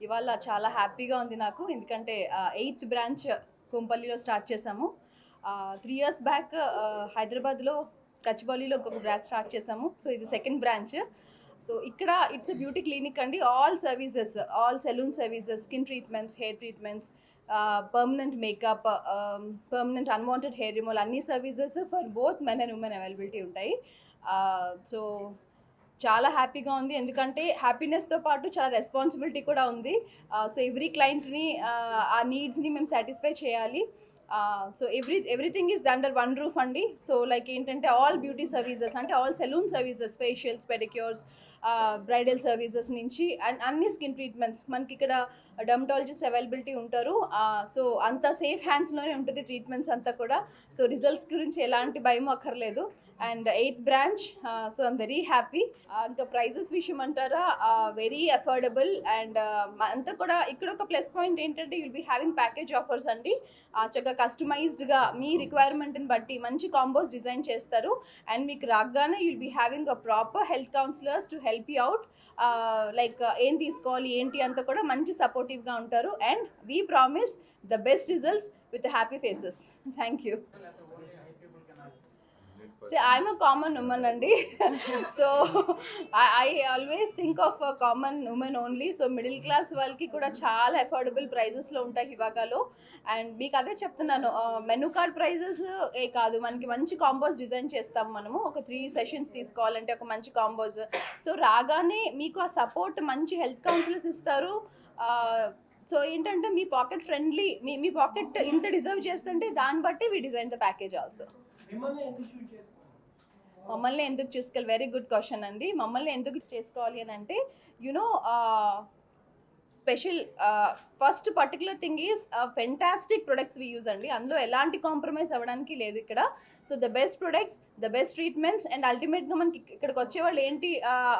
ఇవాళ చాలా హ్యాపీగా ఉంది నాకు, ఎందుకంటే 8th బ్రాంచ్ కుంపల్లిలో స్టార్ట్ చేసాము. 3 years బ్యాక్ హైదరాబాద్లో కచ్చిబౌలిలో ఒక బ్రాంచ్ స్టార్ట్ చేసాము. సో ఇది 2nd బ్రాంచ్. సో ఇక్కడ ఇట్స్ బ్యూటీ క్లినిక్ అండి. All services, all salon services, skin treatments, hair treatments, permanent makeup, permanent unwanted hair removal, అన్ని services for both men and women availability ఉంటాయి. So చాలా హ్యాపీగా ఉంది, ఎందుకంటే హ్యాపీనెస్తో పాటు చాలా రెస్పాన్సిబిలిటీ కూడా ఉంది. సో ఎవ్రీ క్లయింట్ని ఆ నీడ్స్ని మేము సాటిస్ఫై చేయాలి. So everything is under one roof అండి. సో లైక్ ఏంటంటే ఆల్ బ్యూటీ సర్వీసెస్, అంటే all salon services, facials, pedicures, bridal services నుంచి అండ్ అన్ని స్కిన్ ట్రీట్మెంట్స్ మనకి ఇక్కడ డర్మటాలజిస్ట్ అవైలబిలిటీ ఉంటారు. సో అంత సేఫ్ హ్యాండ్స్లోనే ఉంటుంది ట్రీట్మెంట్స్ అంతా కూడా. సో రిజల్ట్స్ గురించి ఎలాంటి భయం అక్కర్లేదు. And 8th branch, so I'm very happy. ఇంకా ప్రైజెస్ విషయం అంటారా, వెరీ అఫోర్డబుల్. అండ్ అంతా కూడా ఇక్కడ ఒక ప్లస్ పాయింట్ ఏంటంటే you'll be having package offers అండి. చక్కగా కస్టమైజ్డ్గా మీ రిక్వైర్మెంట్ని బట్టి మంచి కాంబోస్ డిజైన్ చేస్తారు. అండ్ మీకు రాగానే you'll be having a proper health counsellors to help you out. Like ఏం తీసుకోవాలి ఏంటి అంతా కూడా మంచి సపోర్టివ్గా ఉంటారు. And we promise the best results with happy faces. Thank you. See, I'm a common woman andi. So I always think of a common woman only. So middle class వాళ్ళకి కూడా చాలా అఫోర్డబుల్ ప్రైజెస్లో ఉంటాయి హివాగాలో. అండ్ మీకు అదే చెప్తున్నాను, menu card prices కాదు, మనకి మంచి కాంబోస్ డిజైన్ చేస్తాం మనము. ఒక 3 sessions తీసుకోవాలంటే ఒక మంచి కాంబోస్. సో రాగానే మీకు ఆ సపోర్ట్ మంచి హెల్త్ కౌన్సిలర్స్ ఇస్తారు. సో ఏంటంటే మీ పాకెట్ ఫ్రెండ్లీ, మీ పాకెట్ ఇంత డిజర్వ్ చేస్తుంటే దాన్ని బట్టి we design the package also. మమ్మల్ని ఎందుకు చేసుకోవాలి, వెరీ గుడ్ క్వశ్చన్ అండి. మమ్మల్ని ఎందుకు చేసుకోవాలి అని అంటే, you know special first particular thing is fantastic products we use అండి. అందులో ఎలాంటి కాంప్రమైజ్ అవ్వడానికి లేదు ఇక్కడ. So the best products, the best treatments. And అల్టిమేట్గా మనకి ఇక్కడికి వచ్చేవాళ్ళు ఏంటి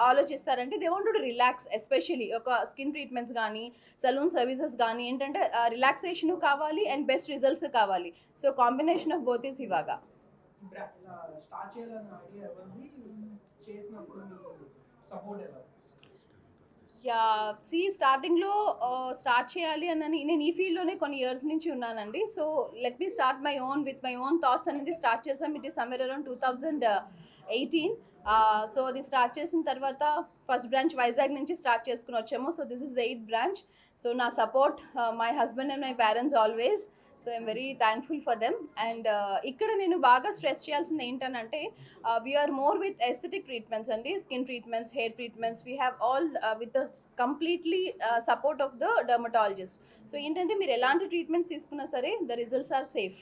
ఆలోచిస్తారంటే, they want to relax. Especially ఒక స్కిన్ ట్రీట్మెంట్స్ కానీ సలూన్ సర్వీసెస్ కానీ ఏంటంటే రిలాక్సేషన్ కావాలి అండ్ బెస్ట్ రిజల్ట్స్ కావాలి. So combination of both is ఇవాగా. స్టార్టింగ్లో స్టార్ట్ చేయాలి అని నేను ఈ ఫీల్డ్లోనే కొన్ని ఇయర్స్ నుంచి ఉన్నానండి. So let me start my own with my own thoughts అనేది స్టార్ట్ చేసాం. It is somewhere around 2018. So అది స్టార్ట్ చేసిన తర్వాత ఫస్ట్ బ్రాంచ్ వైజాగ్ నుంచి స్టార్ట్ చేసుకుని వచ్చాము. So this is the 8th branch. So నా support my husband and my parents always. So I'm very thankful for them. And ఇక్కడ నేను బాగా స్ట్రెస్ చేయాల్సింది ఏంటనంటే, we are more with aesthetic treatments అండి, skin treatments, hair treatments. We have all with the completely support of the dermatologist. So ఏంటంటే మీరు ఎలాంటి treatments తీసుకున్నా సరే the results are safe.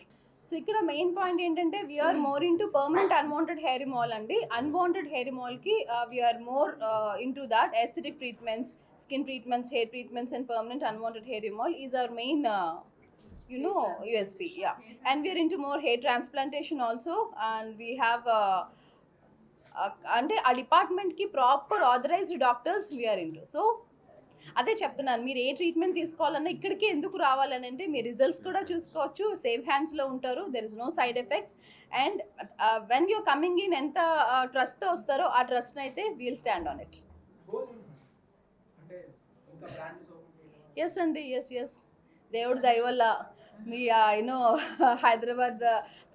So ఇక్కడ మెయిన్ పాయింట్ ఏంటంటే, we are more into permanent unwanted hair removal అండి. Unwanted hair రిమూవల్కి we are more into that. Aesthetic treatments, skin treatments, hair treatments and permanent unwanted hair removal is our main USP. Yeah. And we are into more hair transplantation also, and we have అంటే ఆ డిపార్ట్మెంట్కి proper authorised doctors we are into. So అదే చెప్తున్నాను, మీరు ఏ treatment తీసుకోవాలన్నా ఇక్కడికి ఎందుకు రావాలని అంటే మీ రిజల్ట్స్ కూడా చూసుకోవచ్చు, సేఫ్ హ్యాండ్స్లో ఉంటారు, there is no side effects. And when you coming in ఎంత ట్రస్ట్తో వస్తారో ఆ ట్రస్ట్ని అయితే we'll stand on it. Yes అండి, ఎస్ దేవుడి దయ వల్ల మీ యూనో హైదరాబాద్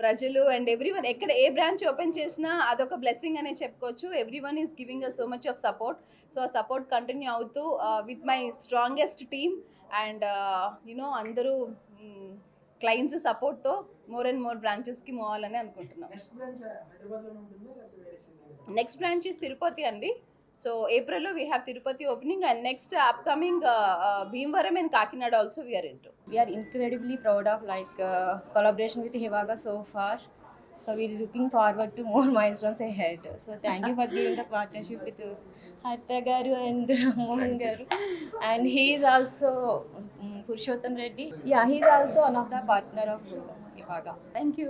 ప్రజలు అండ్ ఎవ్రీవన్ ఎక్కడ ఏ బ్రాంచ్ ఓపెన్ చేసినా అదొక బ్లెస్సింగ్ అనే చెప్పుకోవచ్చు. Everyone is giving a so much of support. So ఆ సపోర్ట్ కంటిన్యూ అవుతూ with my strongest team and you know అందరూ క్లయింట్స్ సపోర్ట్తో మోర్ అండ్ మోర్ బ్రాంచెస్కి మూవ్ అవ్వాలని అనుకుంటున్నాం. నెక్స్ట్ బ్రాంచ్ ఇస్ తిరుపతి అండి. So April we have Tirupati opening, and next upcoming Bhimavaram and Kakinada also we are into. We are incredibly proud of collaboration with Hivaga so far. So we're looking forward to more milestones ahead. So thank you for giving the partnership with Harta Garu and Mohan Garu. And he is also Purushottam Reddy. Yeah, he is also one of the partner of Hivaga. Thank you.